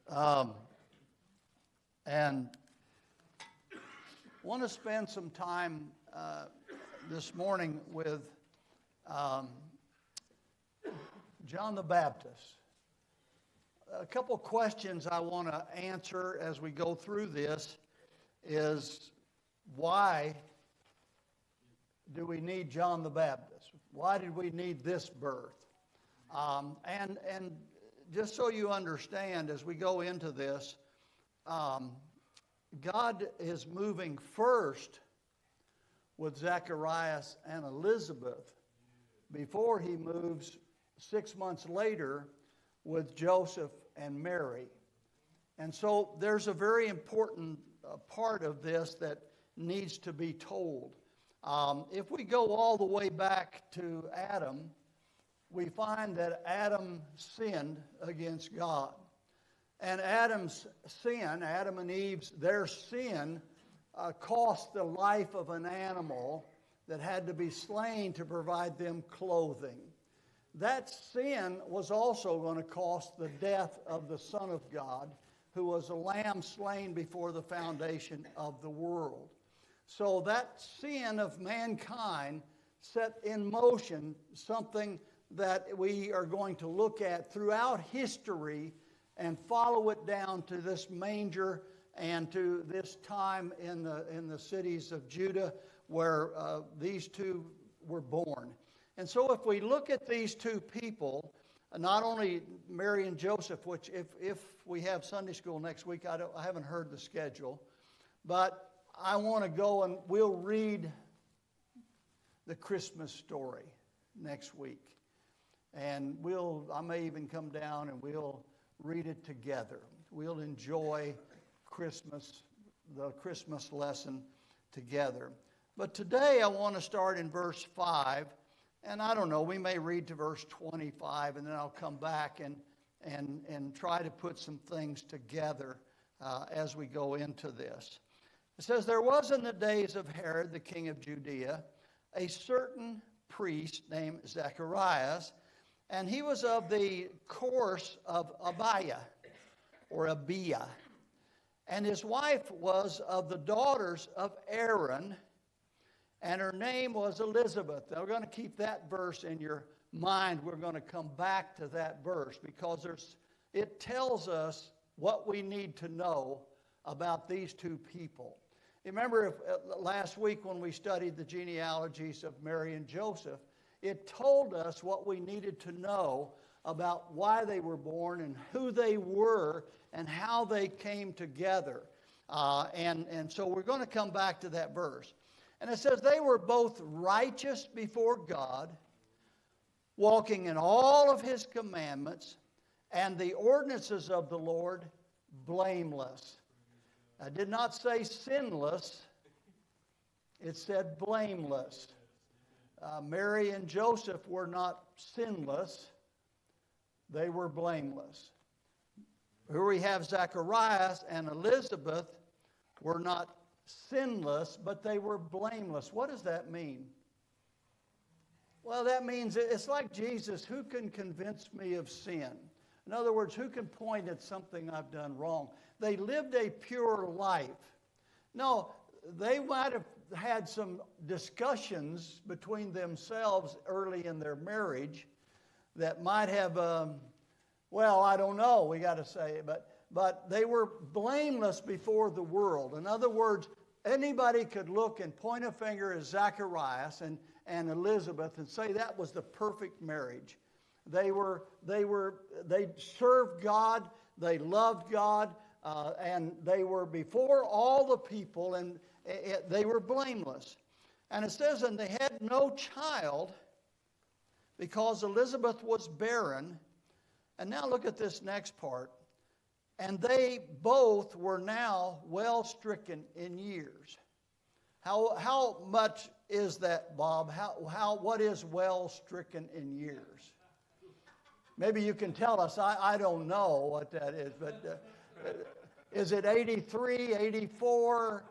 And want to spend some time this morning with John the Baptist. A couple questions I want to answer as we go through this is, why do we need John the Baptist? Why did we need this birth? And just so you understand, as we go into this, God is moving first with Zacharias and Elizabeth before he moves 6 months later with Joseph and Mary. And so there's a very important part of this that needs to be told. If we go all the way back to Adam, we find that Adam sinned against God. And Adam's sin, Adam and Eve's, their sin cost the life of an animal that had to be slain to provide them clothing. That sin was also going to cost the death of the Son of God, who was a lamb slain before the foundation of the world. So that sin of mankind set in motion something that we are going to look at throughout history and follow it down to this manger and to this time in the cities of Judah where these two were born. And so if we look at these two people, not only Mary and Joseph, which if we have Sunday school next week, I haven't heard the schedule, but I want to go and we'll read the Christmas story next week. And I may even come down and we'll read it together. We'll enjoy Christmas, the Christmas lesson together. But today I want to start in verse 5. And I don't know, we may read to verse 25 and then I'll come back and try to put some things together as we go into this. It says, there was in the days of Herod, the king of Judea, a certain priest named Zacharias, and he was of the course of Abiah, or Abiah. And his wife was of the daughters of Aaron, and her name was Elizabeth. Now, we're going to keep that verse in your mind. We're going to come back to that verse because it tells us what we need to know about these two people. You remember last week when we studied the genealogies of Mary and Joseph, it told us what we needed to know about why they were born and who they were and how they came together. And so we're going to come back to that verse. And it says, they were both righteous before God, walking in all of his commandments and the ordinances of the Lord, blameless. I did not say sinless. It said blameless. Mary and Joseph were not sinless. They were blameless. Here we have Zacharias and Elizabeth were not sinless, but they were blameless. What does that mean? Well, that means it's like Jesus. Who can convince me of sin? In other words, who can point at something I've done wrong? They lived a pure life. No, they might have had some discussions between themselves early in their marriage that might have, well, I don't know, we got to say, but they were blameless before the world. In other words, anybody could look and point a finger at Zacharias and Elizabeth and say that was the perfect marriage. They served God, they loved God, and they were before all the people, and they were blameless. And it says, and they had no child because Elizabeth was barren. And now look at this next part. And they both were now well stricken in years. How much is that, Bob? What is well stricken in years? Maybe you can tell us. I don't know what that is, but is it 83, 84?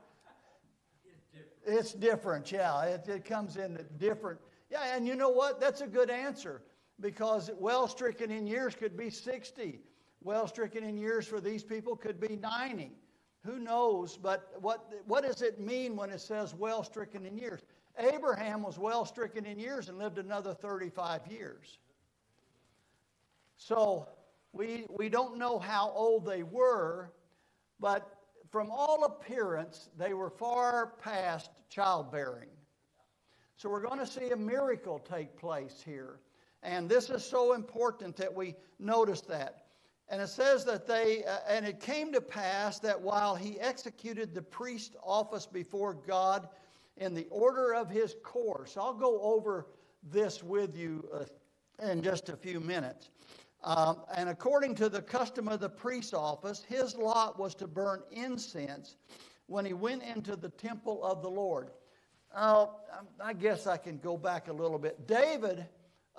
It's different, yeah. It comes in different. Yeah, and you know what? That's a good answer because well stricken in years could be 60. well-stricken in years for these people could be 90. Who knows? But what does it mean when it says well-stricken in years? Abraham was well-stricken in years and lived another 35 years. So we don't know how old they were, but from all appearance, they were far past childbearing. So we're going to see a miracle take place here. And this is so important that we notice that. And it says that and it came to pass that while he executed the priest office before God in the order of his course. I'll go over this with you in just a few minutes. And according to the custom of the priest's office, his lot was to burn incense when he went into the temple of the Lord. I guess I can go back a little bit. David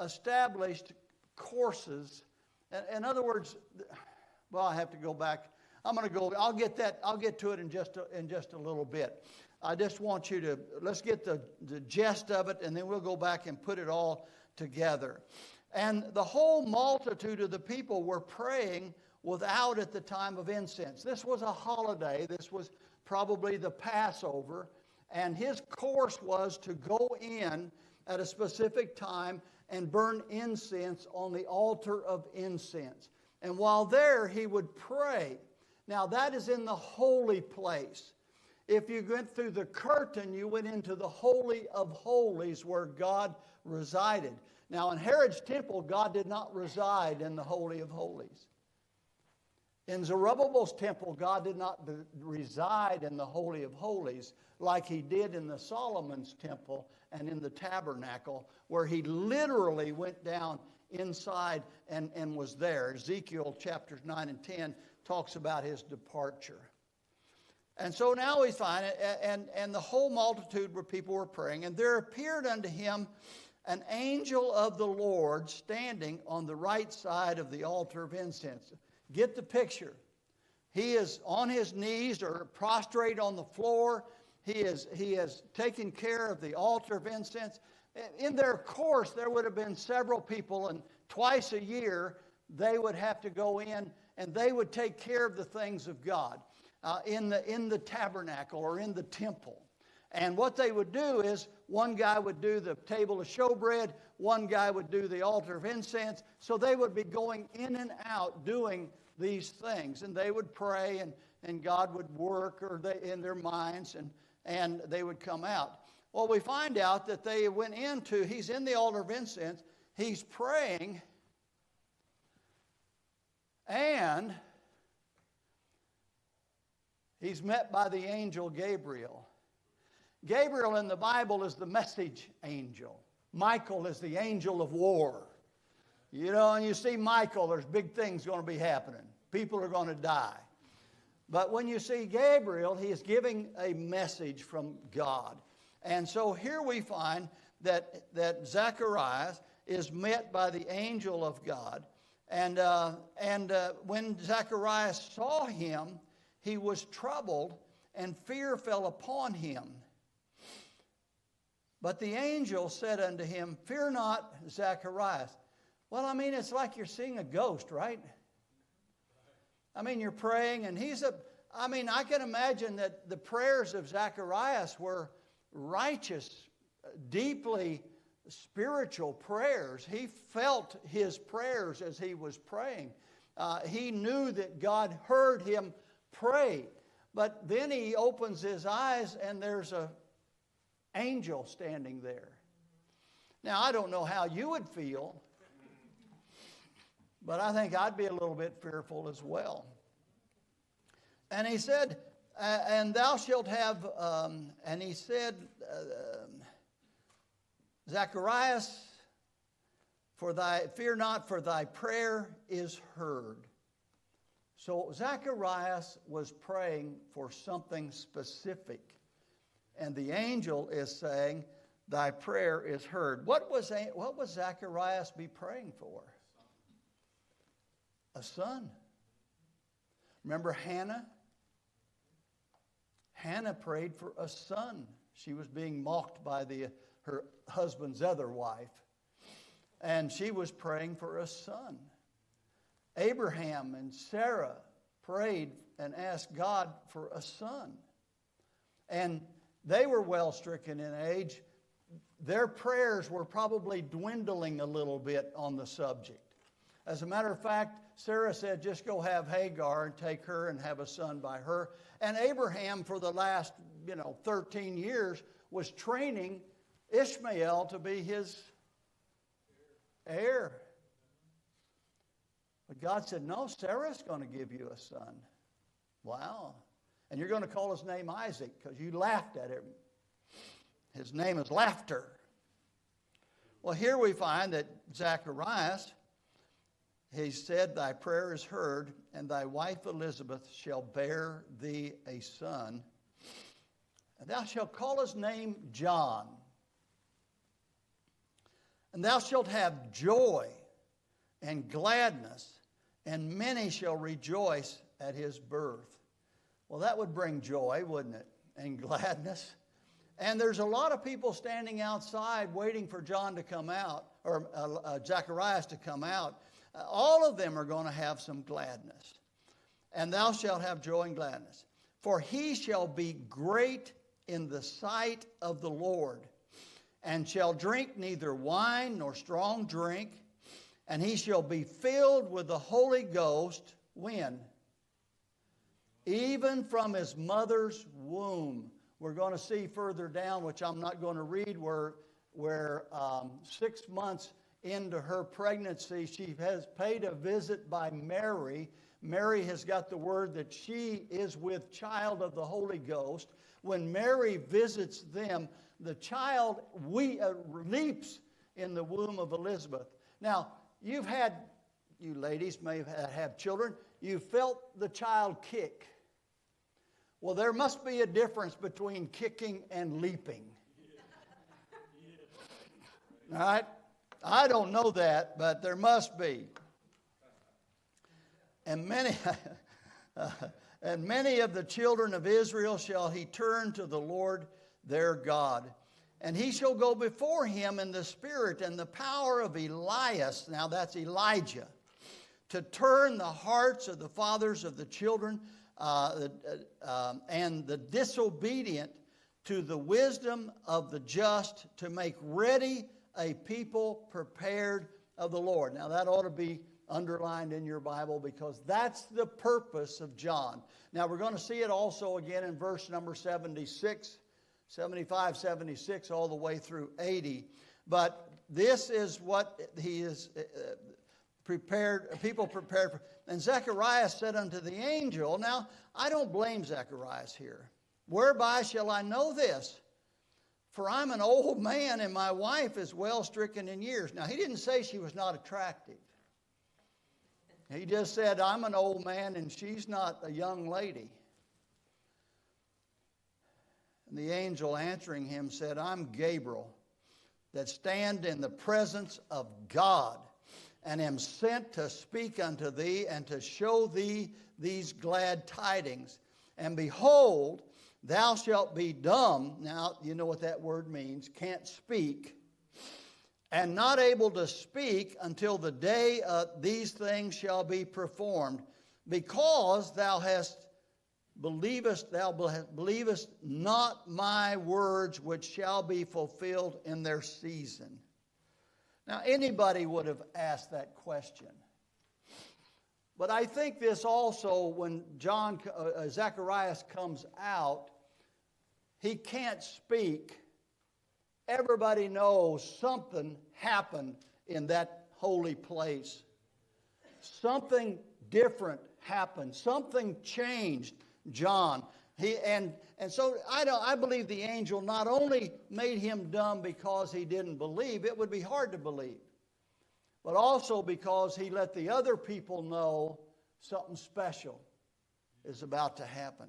established courses. In other words, well, I have to go back. I'll get to it in just a little bit. I just want you to, let's get the gist of it, and then we'll go back and put it all together. And the whole multitude of the people were praying without at the time of incense. This was a holiday. This was probably the Passover. And his course was to go in at a specific time and burn incense on the altar of incense. And while there, he would pray. Now, that is in the holy place. If you went through the curtain, you went into the Holy of Holies where God resided. Now, in Herod's temple, God did not reside in the Holy of Holies. In Zerubbabel's temple, God did not reside in the Holy of Holies like he did in the Solomon's temple and in the tabernacle, where he literally went down inside and was there. Ezekiel chapters 9 and 10 talks about his departure. And so now we find it, and the whole multitude where people were praying, and there appeared unto him an angel of the Lord standing on the right side of the altar of incense. Get the picture. He is on his knees or prostrate on the floor. He is taking care of the altar of incense. In their course, there would have been several people, and twice a year they would have to go in and they would take care of the things of God in the tabernacle or in the temple. And what they would do is one guy would do the table of showbread, one guy would do the altar of incense. So they would be going in and out doing these things. And they would pray and God would work in their minds and they would come out. Well, we find out that they went he's in the altar of incense, he's praying, and he's met by the angel Gabriel. Gabriel in the Bible is the message angel. Michael is the angel of war. You know, and you see Michael, there's big things going to be happening. People are going to die. But when you see Gabriel, he is giving a message from God. And so here we find that Zacharias is met by the angel of God. And when Zacharias saw him, he was troubled, and fear fell upon him. But the angel said unto him, Fear not, Zacharias. Well, I mean, it's like you're seeing a ghost, right? I mean, you're praying, and I can imagine that the prayers of Zacharias were righteous, deeply spiritual prayers. He felt his prayers as he was praying. He knew that God heard him pray. But then he opens his eyes, and there's an angel standing there. Now, I don't know how you would feel, but I think I'd be a little bit fearful as well. And he said, and thou shalt have, and he said, Zacharias, fear not, for thy prayer is heard. So Zacharias was praying for something specific. And the angel is saying, thy prayer is heard. What was Zacharias be praying for? A son. Remember Hannah? Hannah prayed for a son. She was being mocked by her husband's other wife. And she was praying for a son. Abraham and Sarah prayed and asked God for a son. And they were well stricken in age. Their prayers were probably dwindling a little bit on the subject. As a matter of fact, Sarah said, just go have Hagar and take her and have a son by her. And Abraham, for the last, 13 years, was training Ishmael to be his heir. But God said, no, Sarah's going to give you a son. Wow. And you're going to call his name Isaac because you laughed at him. His name is Laughter. Well, here we find that Zacharias, he said, thy prayer is heard, and thy wife Elizabeth shall bear thee a son. And thou shalt call his name John. And thou shalt have joy and gladness, and many shall rejoice at his birth. Well, that would bring joy, wouldn't it? And gladness. And there's a lot of people standing outside waiting for John to come out, or Zacharias to come out. All of them are going to have some gladness. And thou shalt have joy and gladness. For he shall be great in the sight of the Lord, and shall drink neither wine nor strong drink, and he shall be filled with the Holy Ghost. When? Even from his mother's womb. We're going to see further down, which I'm not going to read, where 6 months into her pregnancy, she has paid a visit by Mary. Mary has got the word that she is with child of the Holy Ghost. When Mary visits them, the child leaps in the womb of Elizabeth. Now, you ladies may have children, you felt the child kick. Well, there must be a difference between kicking and leaping. All right? I don't know that, but there must be. And many of the children of Israel shall he turn to the Lord their God. And he shall go before him in the spirit and the power of Elias, now that's Elijah, to turn the hearts of the fathers of the children and the disobedient to the wisdom of the just, to make ready a people prepared of the Lord. Now that ought to be underlined in your Bible, because that's the purpose of John. Now we're going to see it also again in verse number 76, 75, 76, all the way through 80. But this is what he is prepared, people prepared for. And Zacharias said unto the angel, now I don't blame Zacharias here. Whereby shall I know this? For I'm an old man and my wife is well stricken in years. Now he didn't say she was not attractive. He just said, I'm an old man and she's not a young lady. And the angel answering him said, I'm Gabriel, that stand in the presence of God, and am sent to speak unto thee and to show thee these glad tidings. And behold, thou shalt be dumb. Now, you know what that word means. Can't speak. And not able to speak until the day these things shall be performed, because thou believest not my words, which shall be fulfilled in their season. Now, anybody would have asked that question. But I think this also, when Zacharias comes out, he can't speak. Everybody knows something happened in that holy place. Something different happened. Something changed John. So I believe the angel not only made him dumb because he didn't believe, it would be hard to believe, but also because he let the other people know something special is about to happen.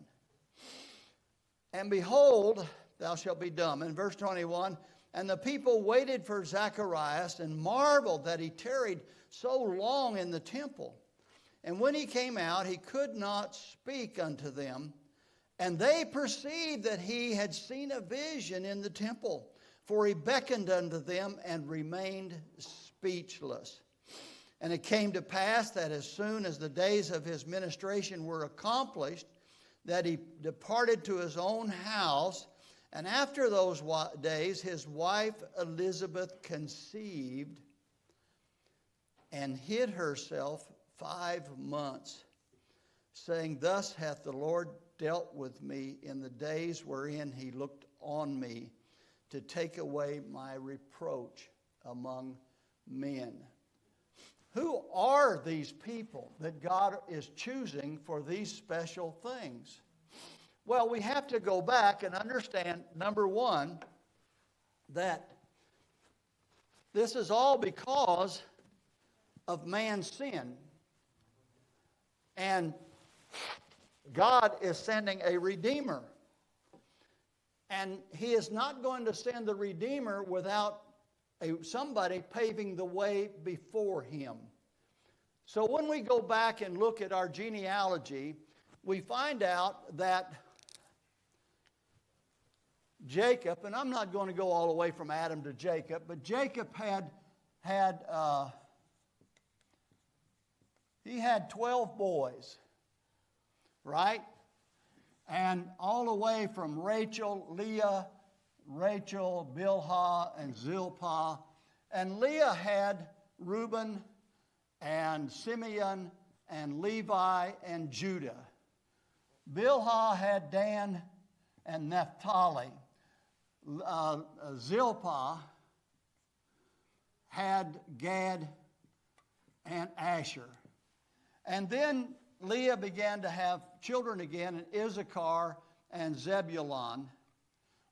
And behold, thou shalt be dumb. In verse 21, and the people waited for Zacharias and marveled that he tarried so long in the temple. And when he came out, he could not speak unto them. And they perceived that he had seen a vision in the temple, for he beckoned unto them and remained speechless. And it came to pass that as soon as the days of his ministration were accomplished, that he departed to his own house. And after those days, his wife Elizabeth conceived and hid herself 5 months, saying, Thus hath the Lord dealt with me in the days wherein he looked on me to take away my reproach among men. Who are these people that God is choosing for these special things? Well, we have to go back and understand, number one, that this is all because of man's sin. And God is sending a Redeemer. And he is not going to send the Redeemer without somebody paving the way before him. So when we go back and look at our genealogy, we find out that Jacob, and I'm not going to go all the way from Adam to Jacob, but Jacob had 12 boys, right? And all the way from Leah, Rachel, Bilhah, and Zilpah. And Leah had Reuben and Simeon and Levi and Judah. Bilhah had Dan and Naphtali. Zilpah had Gad and Asher. And then Leah began to have children again, and Issachar and Zebulun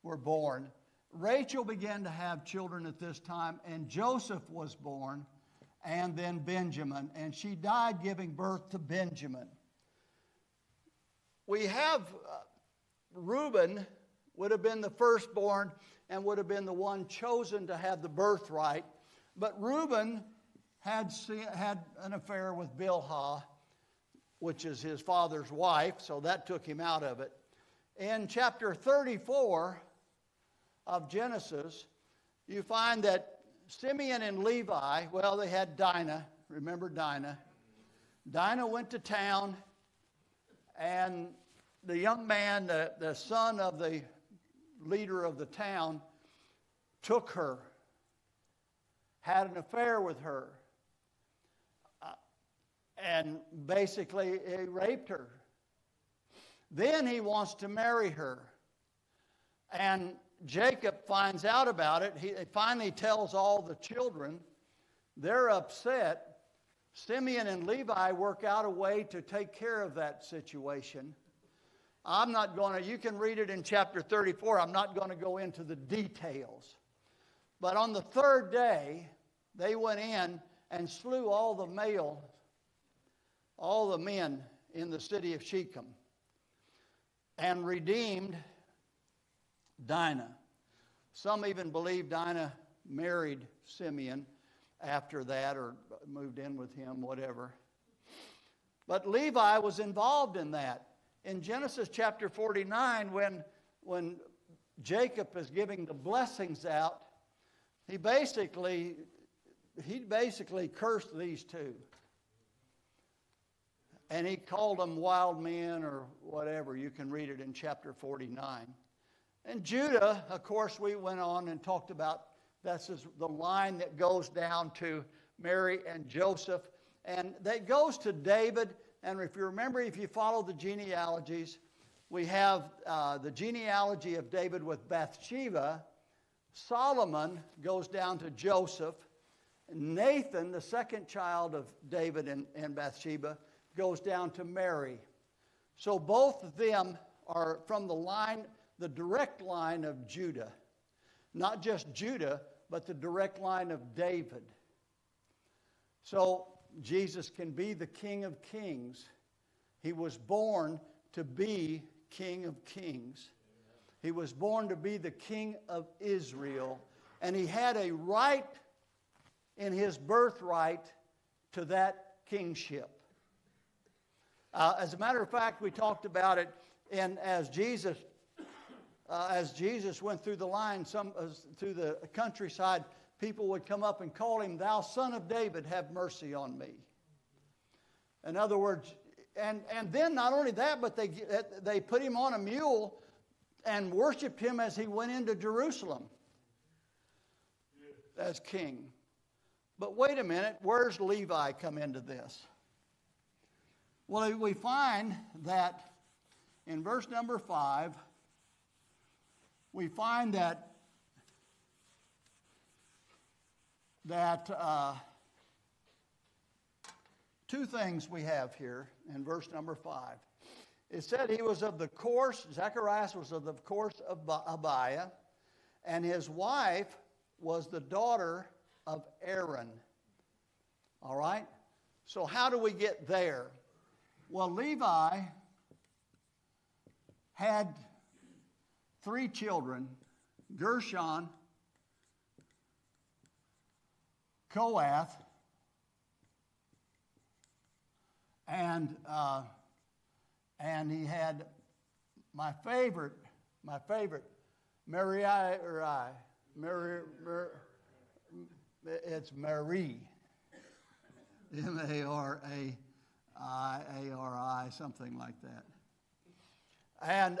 were born. Rachel began to have children at this time, and Joseph was born, and then Benjamin. And she died giving birth to Benjamin. We have Reuben would have been the firstborn and would have been the one chosen to have the birthright. But Reuben had an affair with Bilhah, which is his father's wife, so that took him out of it. In chapter 34 of Genesis, you find that Simeon and Levi, well, they had Dinah. Remember Dinah? Dinah went to town, and the young man, the son of the leader of the town, took her, had an affair with her, and basically he raped her. Then he wants to marry her. And Jacob finds out about it. He finally tells all the children. They're upset. Simeon and Levi work out a way to take care of that situation. I'm not going to, you can read it in chapter 34. I'm not going to go into the details. But on the third day, they went in and slew all the men in the city of Shechem, and redeemed Dinah. Some even believe Dinah married Simeon after that, or moved in with him, whatever. But Levi was involved in that. In Genesis chapter 49, when Jacob is giving the blessings out, he basically cursed these two. And he called them wild men or whatever. You can read it in chapter 49. And Judah, of course, we went on and talked about this is the line that goes down to Mary and Joseph. And that goes to David. And if you remember, if you follow the genealogies, we have the genealogy of David with Bathsheba. Solomon goes down to Joseph. Nathan, the second child of David and Bathsheba, goes down to Mary. So both of them are from the direct line of Judah. Not just Judah, but the direct line of David. So Jesus can be the King of Kings. He was born to be King of Kings. He was born to be the King of Israel. And he had a right in his birthright to that kingship. As a matter of fact, we talked about it, and as Jesus went through the line, through the countryside, people would come up and call him, "Thou son of David, have mercy on me." In other words, and then not only that, but they put him on a mule and worshiped him as he went into Jerusalem as king. But wait a minute, where's Levi come into this? Well, we find that in verse number 5, we find that two things we have here in verse number 5. It said he was of the course, Zacharias was of the course of Abiah, and his wife was the daughter of Aaron. All right? So how do we get there? Well, Levi had 3 children, Gershon, Kohath, and he had my favorite, it's Mary, Maraiari, something like that. And,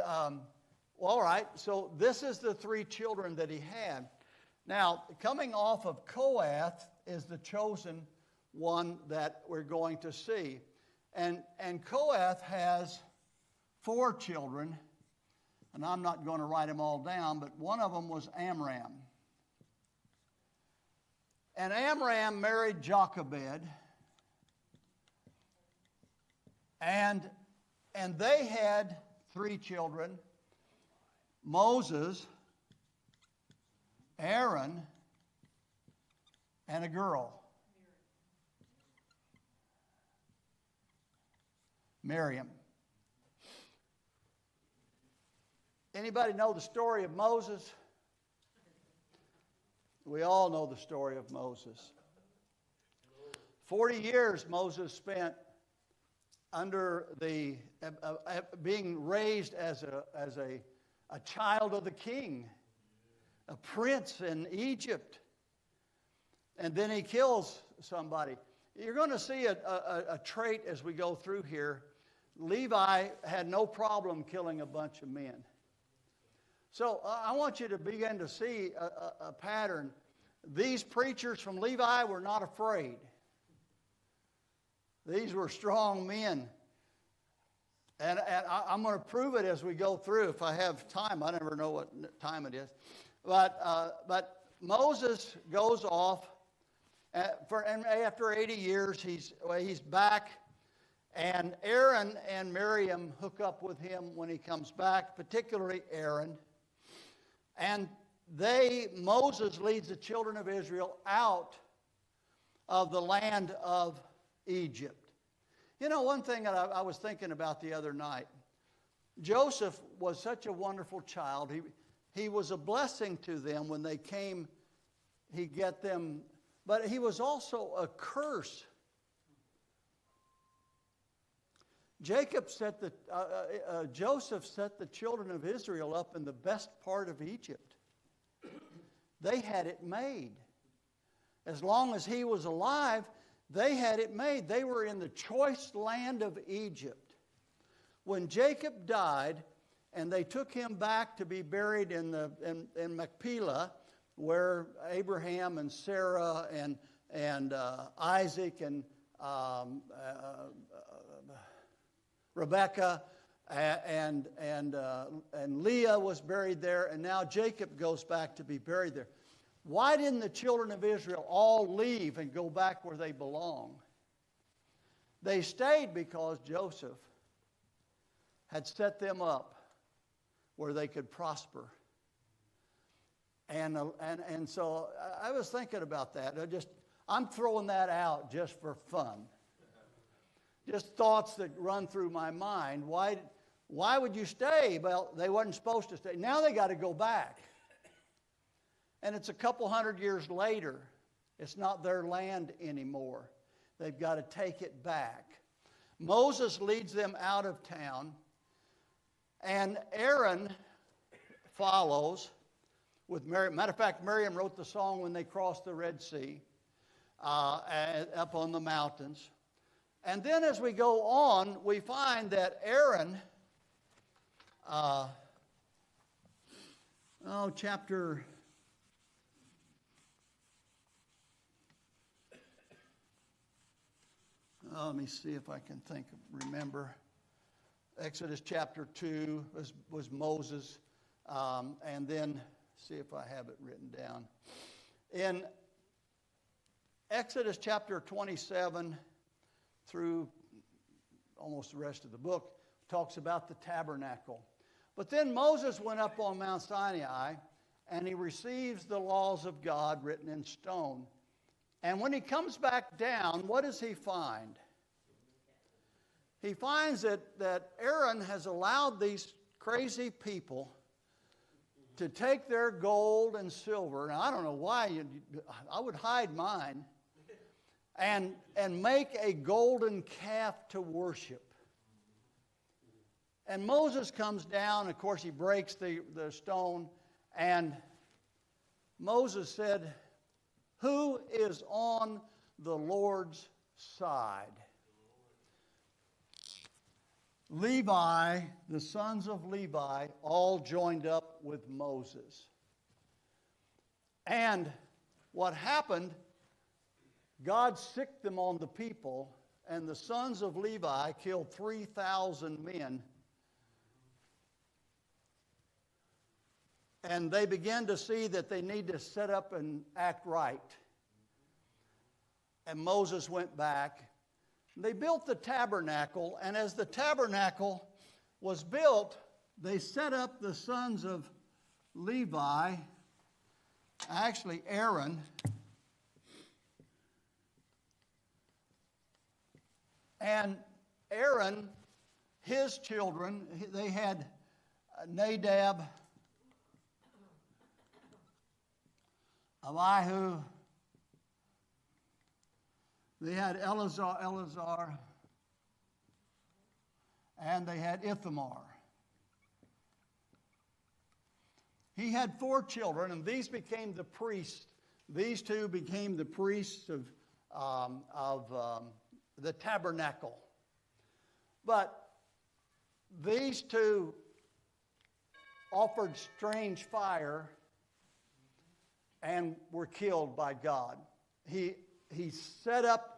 all right, so this is the 3 children that he had. Now, coming off of Kohath is the chosen one that we're going to see. And Kohath has 4 children, and I'm not going to write them all down, but one of them was Amram. And Amram married Jochebed, and they had 3 children, Moses, Aaron, and a girl, Miriam. Anybody know the story of Moses? We all know the story of Moses. 40 years Moses spent under the being raised as a child of the king, a prince in Egypt, and then he kills somebody. You're going to see a trait as we go through here. Levi had no problem killing a bunch of men. So I want you to begin to see a pattern. These preachers from Levi were not afraid. These were strong men. And I'm going to prove it as we go through. If I have time, I never know what time it is. But Moses goes off, and after 80 years, he's back. And Aaron and Miriam hook up with him when he comes back, particularly Aaron. And Moses leads the children of Israel out of the land of Egypt. You know, one thing that I was thinking about the other night, Joseph was such a wonderful child. He was a blessing to them when they came. He get them, but he was also a curse. Joseph set the children of Israel up in the best part of Egypt. They had it made. As long as he was alive, they had it made. They were in the choice land of Egypt. When Jacob died, and they took him back to be buried in Machpelah, where Abraham and Sarah and Isaac and Rebekah and Leah was buried there, and now Jacob goes back to be buried there. Why didn't the children of Israel all leave and go back where they belong? They stayed because Joseph had set them up where they could prosper. And so I was thinking about that. I'm throwing that out just for fun. Just thoughts that run through my mind. Why would you stay? Well, they wasn't supposed to stay. Now they got to go back. And it's a couple hundred years later. It's not their land anymore. They've got to take it back. Moses leads them out of town, and Aaron follows with Miriam. Matter of fact, Miriam wrote the song when they crossed the Red Sea up on the mountains. And then as we go on, we find that Aaron, chapter... let me see if I can remember. Exodus chapter 2 was Moses. And then, see if I have it written down. In Exodus chapter 27 through almost the rest of the book, talks about the tabernacle. But then Moses went up on Mount Sinai, and he receives the laws of God written in stone. And when he comes back down, what does he find? He finds that Aaron has allowed these crazy people to take their gold and silver, and I don't know why, I would hide mine, and make a golden calf to worship. And Moses comes down, of course he breaks the stone, and Moses said, "Who is on the Lord's side?" Levi, the sons of Levi, all joined up with Moses. And what happened, God sicked them on the people, and the sons of Levi killed 3,000 men. And they began to see that they need to set up and act right. And Moses went back. They built the tabernacle, and as the tabernacle was built, they set up the sons of Levi, actually Aaron, and Aaron, his children, they had Nadab, Abihu, they had Eleazar, and they had Ithamar. He had 4 children, and these became the priests. These 2 became the priests of the tabernacle. But these 2 offered strange fire and were killed by God. He set up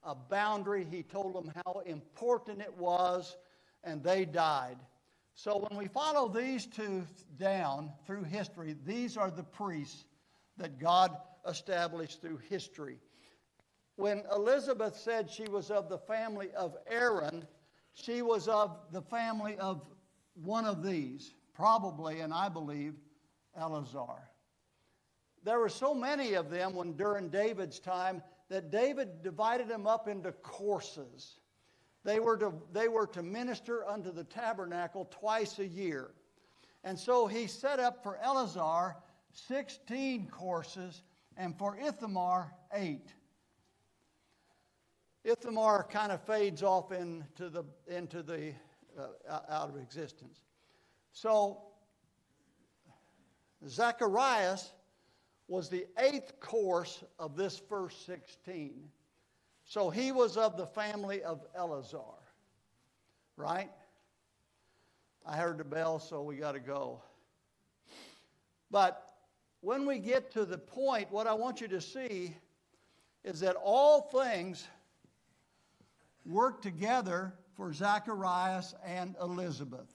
a boundary. He told them how important it was, and they died. So when we follow these 2 down through history, these are the priests that God established through history. When Elizabeth said she was of the family of Aaron, she was of the family of one of these, probably, and I believe, Eleazar. There were so many of them during David's time that David divided them up into courses. They were to minister unto the tabernacle twice a year. And so he set up for Eleazar 16 courses, and for Ithamar 8. Ithamar kind of fades off into the out of existence. So Zacharias was the 8th course of this first 16. So he was of the family of Eleazar, right? I heard the bell, so we got to go. But when we get to the point, what I want you to see is that all things work together for Zacharias and Elizabeth,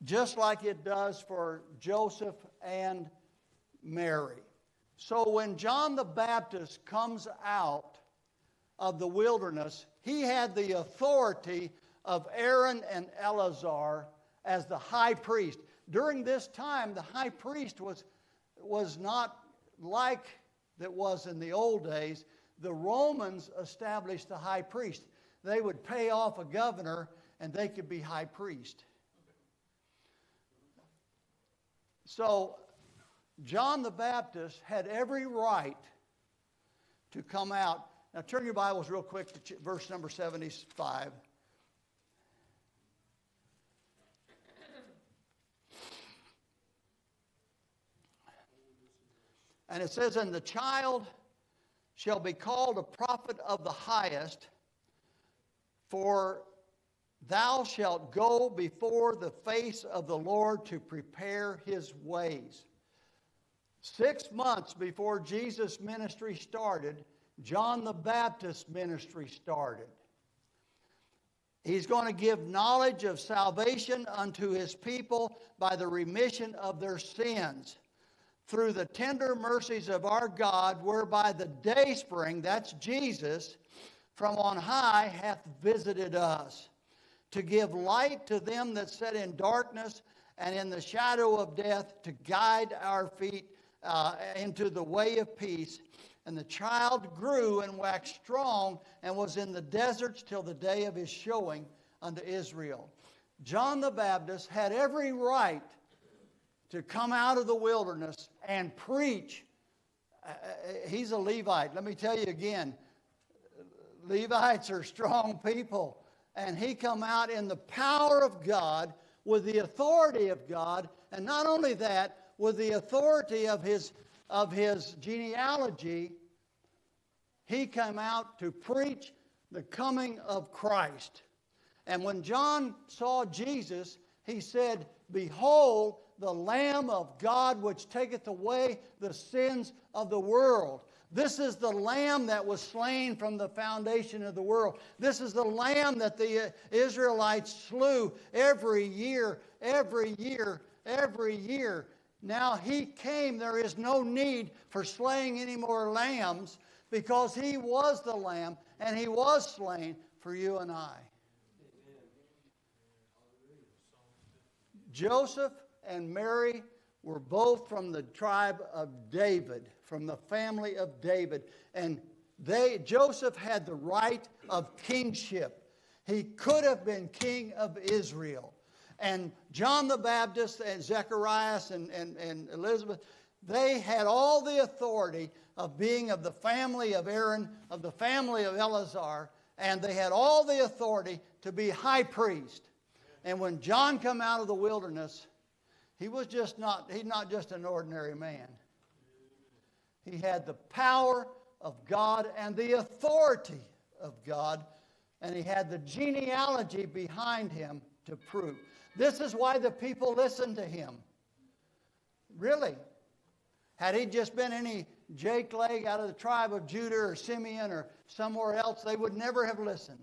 just like it does for Joseph and Mary. So when John the Baptist comes out of the wilderness, he had the authority of Aaron and Eleazar as the high priest. During this time, the high priest was not like it was in the old days. The Romans established the high priest. They would pay off a governor and they could be high priest. So John the Baptist had every right to come out. Now turn your Bibles real quick to verse number 75. And it says, and the child shall be called a prophet of the highest, for thou shalt go before the face of the Lord to prepare his ways. 6 months before Jesus' ministry started, John the Baptist's ministry started. He's going to give knowledge of salvation unto his people by the remission of their sins, through the tender mercies of our God, whereby the dayspring, that's Jesus, from on high hath visited us, to give light to them that sit in darkness and in the shadow of death, to guide our feet into the way of peace. And the child grew and waxed strong, and was in the deserts till the day of his showing unto Israel. John the Baptist had every right to come out of the wilderness and preach. He's a Levite. Let me tell you again, Levites are strong people. And he come out in the power of God, with the authority of God, and not only that, with the authority of his genealogy. He came out to preach the coming of Christ. And when John saw Jesus, he said, behold, the Lamb of God, which taketh away the sins of the world. This is the Lamb that was slain from the foundation of the world. This is the Lamb that the Israelites slew every year, every year, every year. Now he came. There is no need for slaying any more lambs, because he was the Lamb, and he was slain for you and I. Joseph and Mary were both from the tribe of David, from the family of David. And Joseph had the right of kingship. He could have been king of Israel. And John the Baptist and Zacharias and Elizabeth, they had all the authority of being of the family of Aaron, of the family of Eleazar, and they had all the authority to be high priest. And when John come out of the wilderness, he's not just an ordinary man. He had the power of God and the authority of God, and he had the genealogy behind him to prove. This is why the people listened to him. Really. Had he just been any Jake Leg out of the tribe of Judah or Simeon or somewhere else, they would never have listened.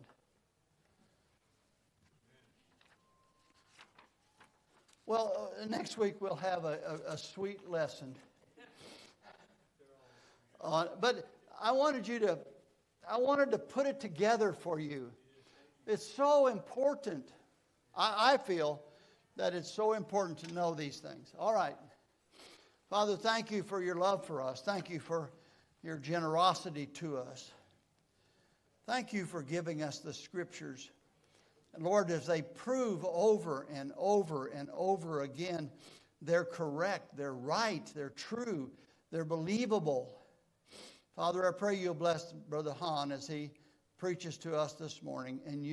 Well, next week we'll have a sweet lesson. But I wanted to put it together for you. It's so important. I feel that it's so important to know these things. All right. Father, thank you for your love for us. Thank you for your generosity to us. Thank you for giving us the scriptures. And Lord, as they prove over and over and over again, they're correct, they're right, they're true, they're believable. Father, I pray you'll bless Brother Han as he preaches to us this morning, and you